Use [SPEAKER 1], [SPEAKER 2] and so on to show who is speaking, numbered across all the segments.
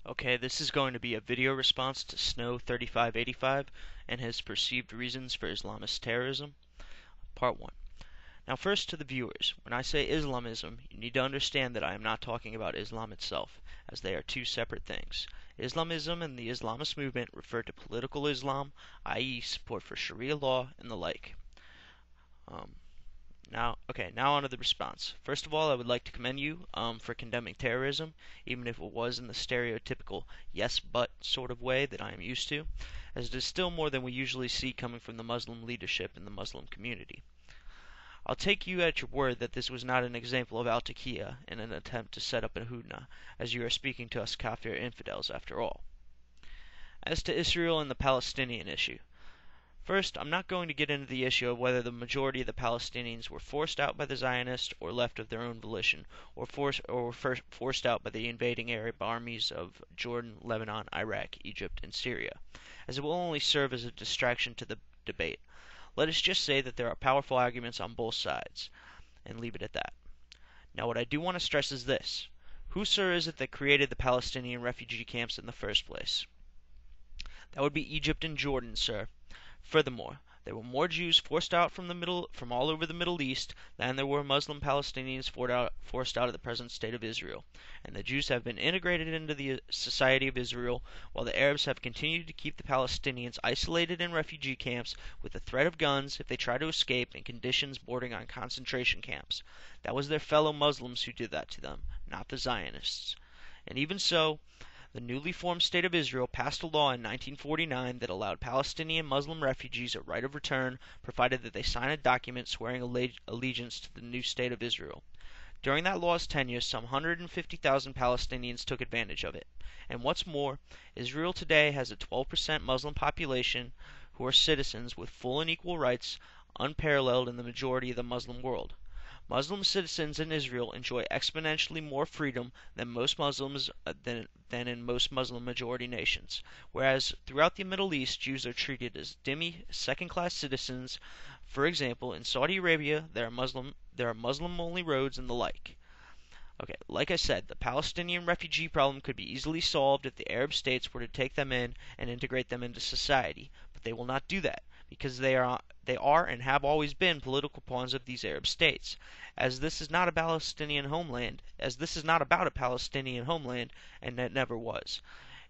[SPEAKER 1] Okay, this is going to be a video response to Snow3585 and his perceived reasons for Islamist terrorism, Part 1. Now first to the viewers, when I say Islamism, you need to understand that I am not talking about Islam itself, as they are two separate things. Islamism and the Islamist movement refer to political Islam, i.e. support for Sharia law and the like. Now on to the response. First of all, I would like to commend you for condemning terrorism, even if it was in the stereotypical yes but sort of way that I am used to, as it is still more than we usually see coming from the Muslim leadership in the Muslim community. I'll take you at your word that this was not an example of al-taqiyya in an attempt to set up a hudna, as you are speaking to us kafir infidels after all. As to Israel and the Palestinian issue, first, I'm not going to get into the issue of whether the majority of the Palestinians were forced out by the Zionists or left of their own volition, or forced out by the invading Arab armies of Jordan, Lebanon, Iraq, Egypt, and Syria, as it will only serve as a distraction to the debate. Let us just say that there are powerful arguments on both sides, and leave it at that. Now what I do want to stress is this. Who, sir, is it that created the Palestinian refugee camps in the first place? That would be Egypt and Jordan, sir. Furthermore, there were more Jews forced out from all over the Middle East than there were Muslim Palestinians forced out of the present state of Israel, and the Jews have been integrated into the society of Israel, while the Arabs have continued to keep the Palestinians isolated in refugee camps with the threat of guns if they try to escape and conditions bordering on concentration camps. That was their fellow Muslims who did that to them, not the Zionists. And even so, the newly formed State of Israel passed a law in 1949 that allowed Palestinian Muslim refugees a right of return, provided that they sign a document swearing allegiance to the new State of Israel. During that law's tenure, some 150,000 Palestinians took advantage of it. And what's more, Israel today has a 12% Muslim population who are citizens with full and equal rights, unparalleled in the majority of the Muslim world. Muslim citizens in Israel enjoy exponentially more freedom than most Muslims than in most Muslim majority nations, whereas throughout the Middle East, Jews are treated as dhimmi, second-class citizens. For example, in Saudi Arabia, there are Muslim-only roads and the like. Okay, like I said, the Palestinian refugee problem could be easily solved if the Arab states were to take them in and integrate them into society, but they will not do that, because they are and have always been political pawns of these Arab states. As this is not a Palestinian homeland, and it never was.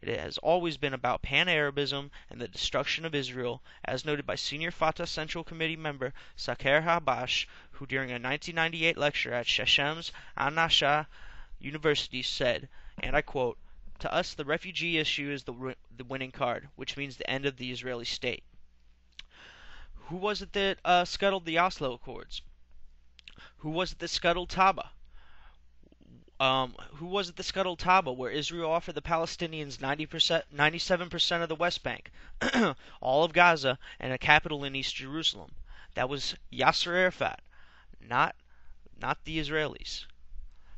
[SPEAKER 1] It has always been about pan-Arabism and the destruction of Israel, as noted by senior Fatah Central Committee member Saker Habash, who during a 1998 lecture at Shashem's An-Nasha University said, and I quote, "To us, the refugee issue is the winning card, which means the end of the Israeli state." Who was it that scuttled the Oslo Accords? Who was it that scuttled Taba? Who was it that scuttled Taba, where Israel offered the Palestinians 97% of the West Bank, all of Gaza, and a capital in East Jerusalem? That was Yasser Arafat, not the Israelis.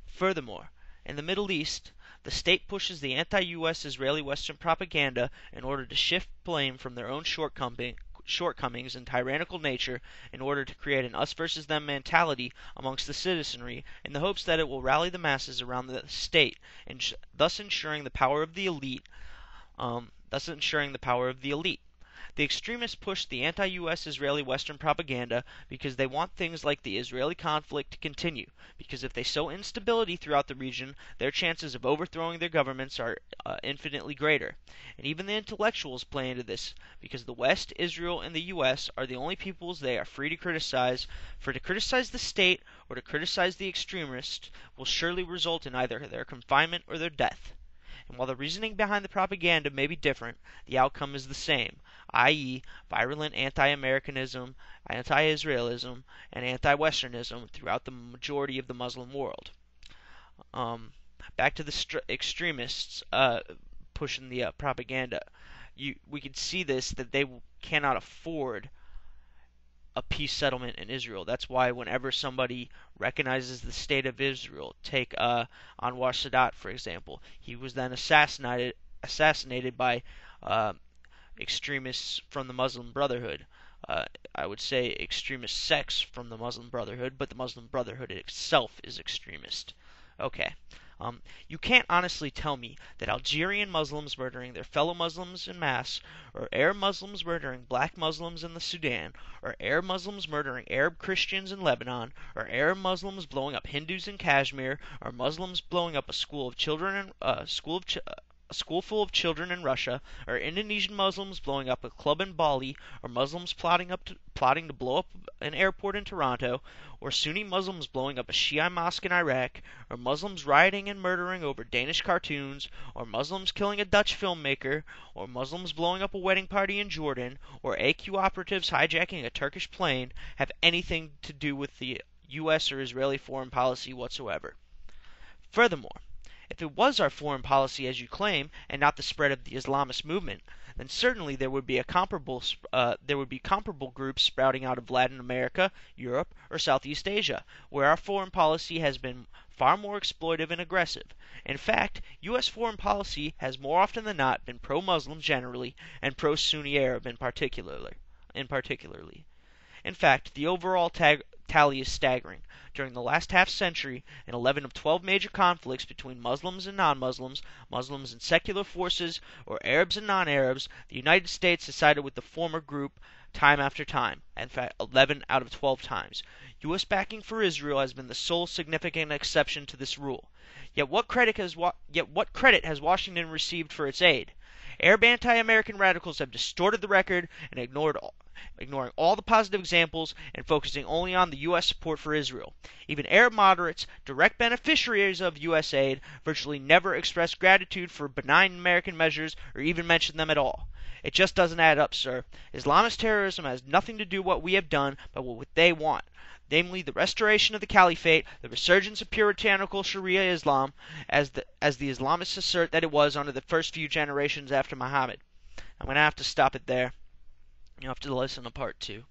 [SPEAKER 1] Furthermore, in the Middle East, the state pushes the anti-U.S. Israeli Western propaganda in order to shift blame from their own shortcomings and tyrannical nature in order to create an us versus them mentality amongst the citizenry in the hopes that it will rally the masses around the state, and thus ensuring the power of the elite. The extremists push the anti-U.S. Israeli Western propaganda because they want things like the Israeli conflict to continue, because if they sow instability throughout the region, their chances of overthrowing their governments are infinitely greater. And even the intellectuals play into this, because the West, Israel, and the U.S. are the only peoples they are free to criticize, for to criticize the state or to criticize the extremists will surely result in either their confinement or their death. And while the reasoning behind the propaganda may be different, the outcome is the same, i.e., virulent anti-Americanism, anti-Israelism, and anti-Westernism throughout the majority of the Muslim world. Back to the extremists pushing the propaganda. We can see this, that they cannot afford a peace settlement in Israel. That's why whenever somebody recognizes the state of Israel, take Anwar Sadat for example, he was then assassinated by extremists from the Muslim Brotherhood. I would say extremist sects from the Muslim Brotherhood, but the Muslim Brotherhood itself is extremist. Okay, You can't honestly tell me that Algerian Muslims murdering their fellow Muslims en masse, or Arab Muslims murdering black Muslims in the Sudan, or Arab Muslims murdering Arab Christians in Lebanon, or Arab Muslims blowing up Hindus in Kashmir, or Muslims blowing up a school of children in, a school full of children in Russia, or Indonesian Muslims blowing up a club in Bali, or Muslims plotting to blow up an airport in Toronto, or Sunni Muslims blowing up a Shia mosque in Iraq, or Muslims rioting and murdering over Danish cartoons, or Muslims killing a Dutch filmmaker, or Muslims blowing up a wedding party in Jordan, or AQ operatives hijacking a Turkish plane have anything to do with the U.S. or Israeli foreign policy whatsoever. Furthermore, if it was our foreign policy as you claim, and not the spread of the Islamist movement, then certainly there would be comparable groups sprouting out of Latin America, Europe, or Southeast Asia, where our foreign policy has been far more exploitive and aggressive. In fact, U.S. foreign policy has more often than not been pro-Muslim generally and pro-Sunni Arab in particularly. In fact, the overall tally is staggering. During the last half century, in 11 of 12 major conflicts between Muslims and non-Muslims, Muslims and secular forces, or Arabs and non-Arabs, the United States has sided with the former group time after time. In fact, 11 out of 12 times. U.S. backing for Israel has been the sole significant exception to this rule. Yet what credit has Washington received for its aid? Arab anti-American radicals have distorted the record and ignoring all the positive examples and focusing only on the U.S. support for Israel. Even Arab moderates, direct beneficiaries of U.S. aid, virtually never express gratitude for benign American measures or even mention them at all. It just doesn't add up, sir. Islamist terrorism has nothing to do with what we have done, but what they want. Namely, the restoration of the caliphate, the resurgence of puritanical Sharia Islam, as the Islamists assert that it was under the first few generations after Muhammad. I'm going to have to stop it there. You'll have to listen to part 2.